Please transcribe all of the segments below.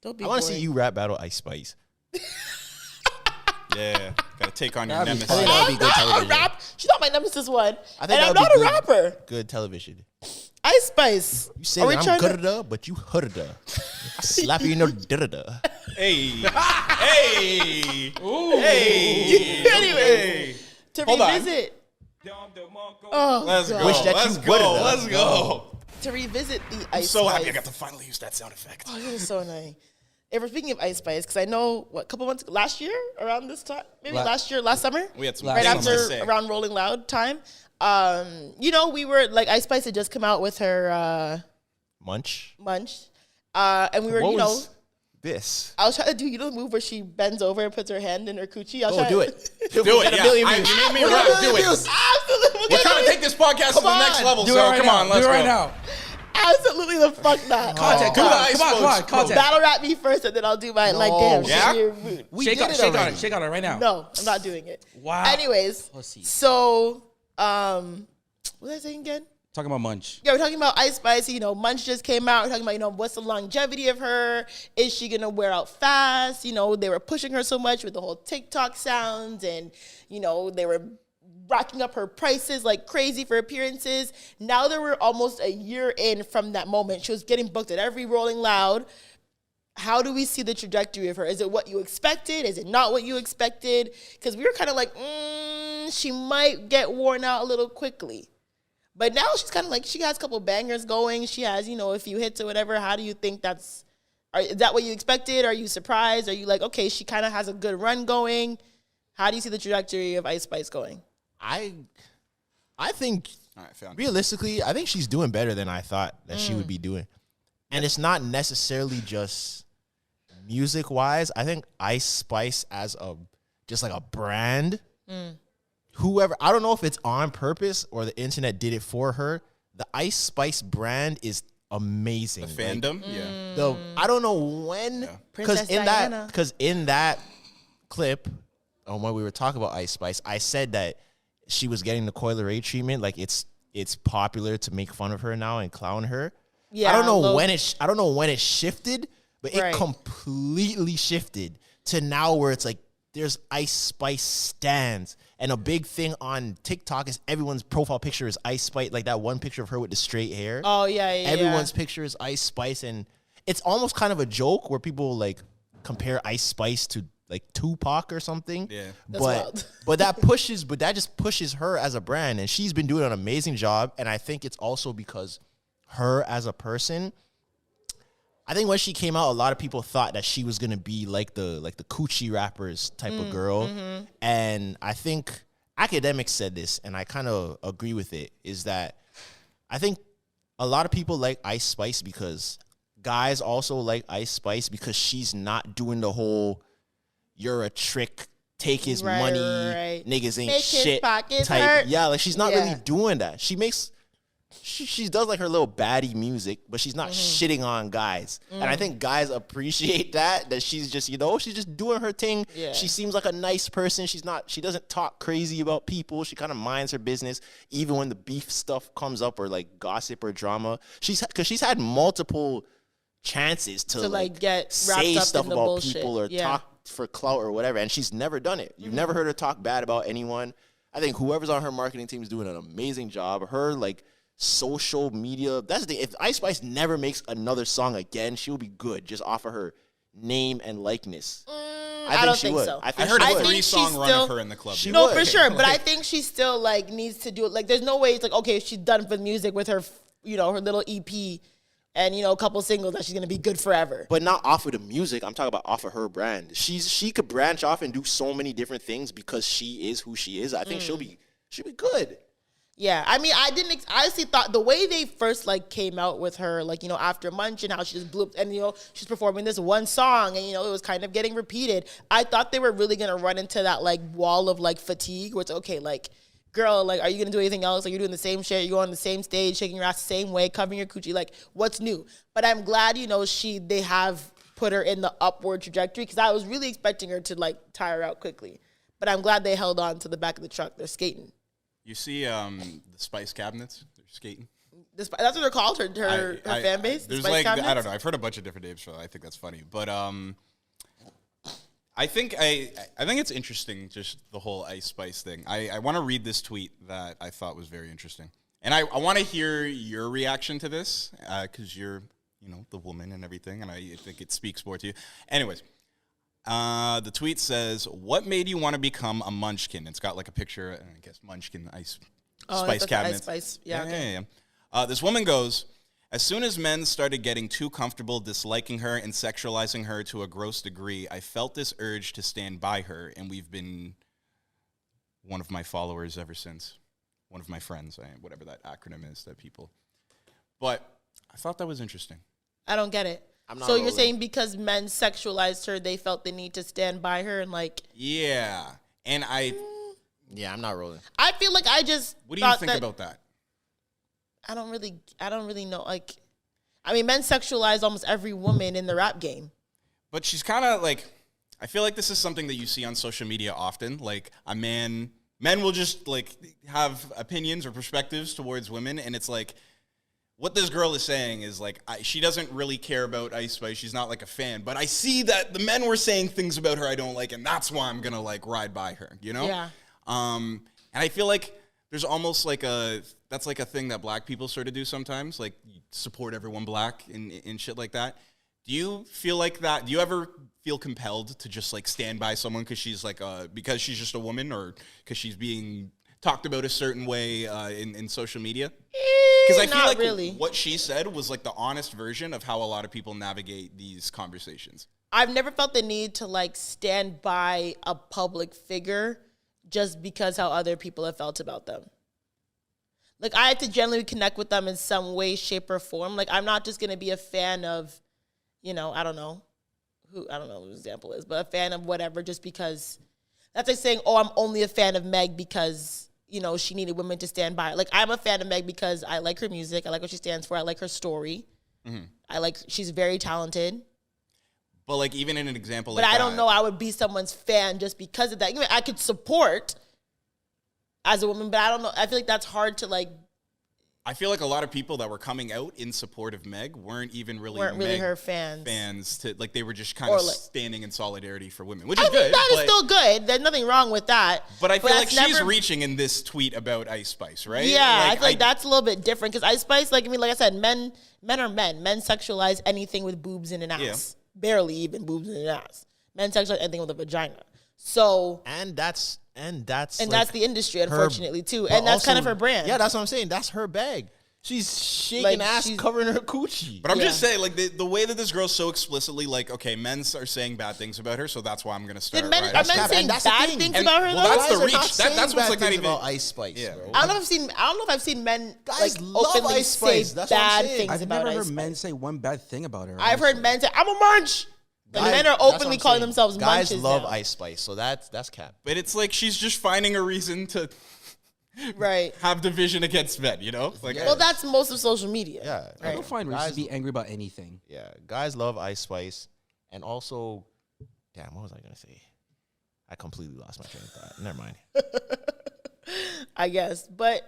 Don't be I want to boring. see you rap battle Ice Spice. Yeah, gotta take on your nemesis. I think that would be good television. She's not my nemesis one. I think and I'm that would not be a rapper. Good television. Ice Spice. You say that I'm good-da, but you hood-da. I slap you in your da-da-da. Hey. Hey. Ooh. Hey. Anyway, to Hold on. revisit. Oh, Let's God. go. Wish that Let's you go. would-da. Let's go. To revisit the I'm Ice so Spice. happy I got to finally use that sound effect. Oh, this is so annoying. If we're speaking of Ice Spice, because I know, a couple months, last year, around this time, maybe last summer? We had some right things to after, say. around Rolling Loud time. We were, like, Ice Spice had just come out with her Munch. and we were, What was this? I was trying to do, the move where she bends over and puts her hand in her coochie. Do it. Do it, yeah. You made me rap. Do it. Absolutely. We're trying to take this podcast to the next level, so right come now. on, let's do it go. right now. Absolutely the fuck not. Contact. Come on, Come on. Contact. Battle rap me first, and then I'll do my, damn, Yeah? sheer mood. We Shake did on it it. already. Shake on it right now. No, I'm not doing it. Wow. Anyways, Pussy. so, what was I saying again? Talking about Munch. Yeah, we're talking about Ice Spice. Munch just came out. We're talking about, what's the longevity of her? Is she going to wear out fast? They were pushing her so much with the whole TikTok sounds and, they were racking up her prices like crazy for appearances. Now that we're almost a year in from that moment, she was getting booked at every Rolling Loud. How do we see the trajectory of her? Is it what you expected? Is it not what you expected? Because we were kind of like, she might get worn out a little quickly. But now she's kind of like, she has a couple bangers going. She has, a few hits or whatever. How do you think is that what you expected? Are you surprised? Are you like, okay, she kind of has a good run going? How do you see the trajectory of Ice Spice going? I think, All right, found it. realistically, I think she's doing better than I thought that she would be doing. And it's not necessarily just music-wise. I think Ice Spice as just like a brand, whoever, I don't know if it's on purpose or the internet did it for her. The Ice Spice brand is amazing. The fandom? Yeah. I don't know when, Princess Diana. because in that clip, when we were talking about Ice Spice, I said that she was getting the Coil Ray treatment. Like it's popular to make fun of her now and clown her. Yeah, I don't know when it shifted, but Right. it completely shifted to now where it's like there's Ice Spice stands. And a big thing on TikTok is everyone's profile picture is Ice Spice, like that one picture of her with the straight hair. Oh, yeah. Everyone's picture is Ice Spice, and it's almost kind of a joke where people like compare Ice Spice to like Tupac or something. Yeah. That's wild. but that just pushes her as a brand, and she's been doing an amazing job. And I think it's also because her as a person. I think when she came out, a lot of people thought that she was gonna be like the coochie rappers type of girl, and I think academics said this, and I kind of agree with it. Is that I think a lot of people like Ice Spice because guys also like Ice Spice because she's not doing the whole "you're a trick, take his money, niggas ain't Make his shit" pockets type. hurt. Yeah, like she's not really Yeah. doing that. She does like her little baddie music, but she's not shitting on guys. And I think guys appreciate that she's just, she's just doing her thing. Yeah. She seems like a nice person. She doesn't talk crazy about people. She kind of minds her business, even when the beef stuff comes up or like gossip or drama. Because she's had multiple chances to like get say wrapped up stuff in the about bullshit. people or Yeah. talk for clout or whatever, and she's never done it. You've never heard her talk bad about anyone. I think whoever's on her marketing team is doing an amazing job. Her like social media, that's the thing. If Ice Spice never makes another song again, she'll be good just off of her name and likeness. I don't think so. I heard I a think 3-song she's run still- of her in the club. No, for sure. But I think she still like needs to do it. Like, there's no way it's like, okay, she's done for music with her, her little EP and, a couple singles that she's going to be good forever. But not off of the music. I'm talking about off of her brand. She could branch off and do so many different things because she is who she is. I think she'll be good. Yeah, I mean, I honestly thought the way they first like came out with her, like, after Munch and how she just blew up and, she's performing this one song and, it was kind of getting repeated. I thought they were really going to run into that like wall of like fatigue where it's okay, like, girl, like, are you going to do anything else? Are you doing the same shit? You're on the same stage, shaking your ass the same way, covering your coochie. Like, what's new? But I'm glad, they have put her in the upward trajectory because I was really expecting her to like tire out quickly. But I'm glad they held on to the back of the truck. They're skating. You see the Spice cabinets? They're skating. That's what they're called. Her fan base. There's Spice like Cabinets? I don't know. I've heard a bunch of different names for that. I think that's funny, but I think it's interesting, just the whole Ice Spice thing. I want to read this tweet that I thought was very interesting, and I want to hear your reaction to this because you're the woman and everything, and I think it speaks more to you. Anyways, the tweet says, "What made you want to become a munchkin?" It's got like a picture, I guess Munchkin Ice Spice Cabinets. Ice Spice. Yeah. Okay. This woman goes, "As soon as men started getting too comfortable disliking her and sexualizing her to a gross degree, I felt this urge to stand by her, and we've been one of my followers ever since. One of my friends, whatever that acronym is that people." But I thought that was interesting. I don't get it. So you're saying because men sexualized her, they felt the need to stand by her and like... Yeah. And Yeah, I'm not rolling. I feel like I just... What do you think about that? I don't really know. Like, I mean, men sexualize almost every woman in the rap game. But she's kind of like... I feel like this is something that you see on social media often. Like, men will just, like, have opinions or perspectives towards women, and it's like... What this girl is saying is, like, she doesn't really care about Ice Spice. She's not, like, a fan. But I see that the men were saying things about her I don't like, and that's why I'm going to, like, ride by her, you know? Yeah. And I feel like there's almost, like, that's, like, a thing that black people sort of do sometimes, like, support everyone black and shit like that. Do you feel like that? Do you ever feel compelled to just, like, stand by someone because she's, like, because she's just a woman or because she's being talked about a certain way in social media? Because I feel like really. What she said was like the honest version of how a lot of people navigate these conversations. I've never felt the need to like stand by a public figure just because how other people have felt about them. Like I have to genuinely connect with them in some way, shape, or form. Like I'm not just gonna be a fan of, I don't know who the example is, but a fan of whatever just because. That's like saying, oh, I'm only a fan of Meg because she needed women to stand by her. Like, I'm a fan of Meg because I like her music. I like what she stands for. I like her story. Mm-hmm. She's very talented. But, like, even in an example but like I don't know I would be someone's fan just because of that. I could support as a woman, but I don't know. I feel like that's hard to, like... I feel like a lot of people that were coming out in support of Meg weren't really her fans. They were just kind of standing in solidarity for women, which is good. That is still good. There's nothing wrong with that. But I feel like she's reaching in this tweet about Ice Spice, right? Yeah, I feel like that's a little bit different because Ice Spice, like I said, men are men. Men sexualize anything with boobs and an ass. Yeah. Barely even boobs and an ass. Men sexualize anything with a vagina. So and that's that's the industry, unfortunately, too. And that's kind of her brand. Yeah, that's what I'm saying. That's her bag. She's shaking ass, covering her coochie. But I'm just saying, like, the way that this girl's so explicitly, like, okay, men are saying bad things about her, so that's why I'm going to start. Are men saying bad things about her, though? Well, that's the reach. That's what's, like, not even... about Ice Spice, yeah. bro. I don't know if I've seen men, guys, like, love openly Ice Spice. say That's bad things I've about never Ice heard men Spice. say one bad thing about her. I've heard men say, I'm a munch. Like, men are openly calling themselves guys munches love now. Ice Spice, so that's cap. But it's like she's just finding a reason to have division against men, Like, well, that's most of social media. Yeah. I don't find reasons to be angry about anything. Yeah, guys love Ice Spice. And also, damn, what was I going to say? I completely lost my train of thought. Never mind. I guess. But,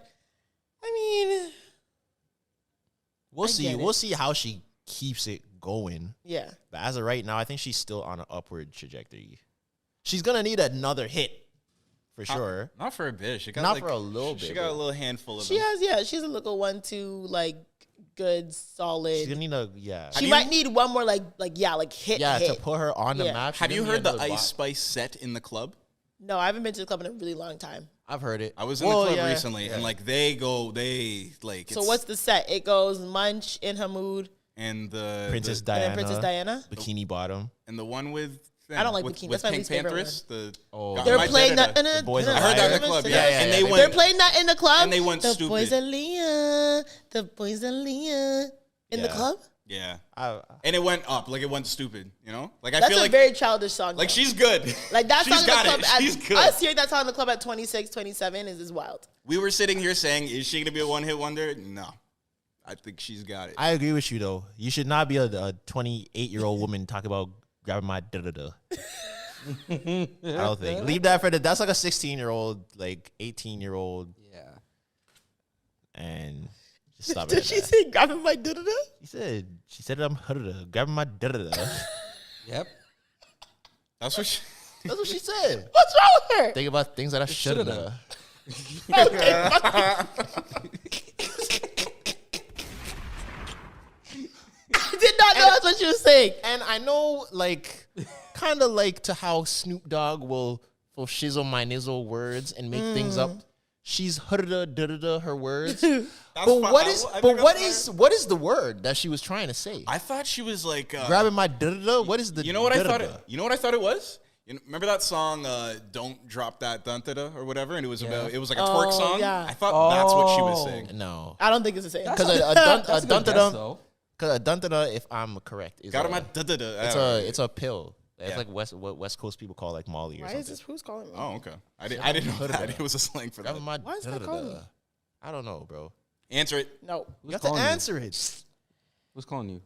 I mean... We'll see. We'll see how she keeps it going. Yeah. But as of right now, I think she's still on an upward trajectory. She's going to need another hit for sure. Not for a bit. Not for a little bit. She got a little handful of them. She's a little 1-2, like, good, solid. She's going to need She might need one more, hit. Yeah, to put her on the map. Have you heard the Ice Spice set in the club? No, I haven't been to the club in a really long time. I've heard it. I was in the club recently, and, like, So what's the set? It goes Munch, In Her Mood. And the Princess Diana, Bikini Bottom, and the one with I don't like bikini. That's my least favorite one. They're playing that. The boys. I heard that in the club. Yeah, and they're playing that in the club. And they went the stupid. Boys the boys in the club. Yeah, and it went up, like it went stupid. Like I that's feel like a very childish song. Like she's good. Like that song in the club. She's good. Us hearing that song in the club at 26, 27 is wild. We were sitting here saying, "Is she gonna be a one-hit wonder?" No. I think she's got it. I agree with you, though. You should not be a 28-year-old woman talking about grabbing my da-da-da. I don't think. Leave that for that's like a 16-year-old, like 18-year-old. Yeah. And Just stop it. Did at she that. say grabbing my da-da-da? She said I'm grabbing my da-da-da. Yep. That's what she. That's what she said. What's wrong with her? Think about things that I should have done. Okay, I did not know that's what she was saying. And I know, like, kind of like to how Snoop Dogg will shizzle my nizzle words and make things up. She's da her words. But what is the word that she was trying to say? I thought she was like Grabbing my da. What is the? You know what I thought? da-da-da? You know what I thought it was? Remember that song, "Don't Drop That Dun-da-da" or whatever, and it was about it was like a twerk song. yeah. I thought that's what she was saying. No, I don't think it's the same. because a That's a good guess, dun-da-da, though. because a dun-da-da, if I'm correct, is Got my da-da-da. it's a pill. It's Yeah. like what West Coast people call like Molly or Why something. is this? Who's calling me? Oh, okay. I didn't know Da-da-da. that. It was a slang for that. Grabbing my Why is that da-da-da. calling me? I don't know, bro. Answer it. No. You have to calling you? answer it. Who's calling you?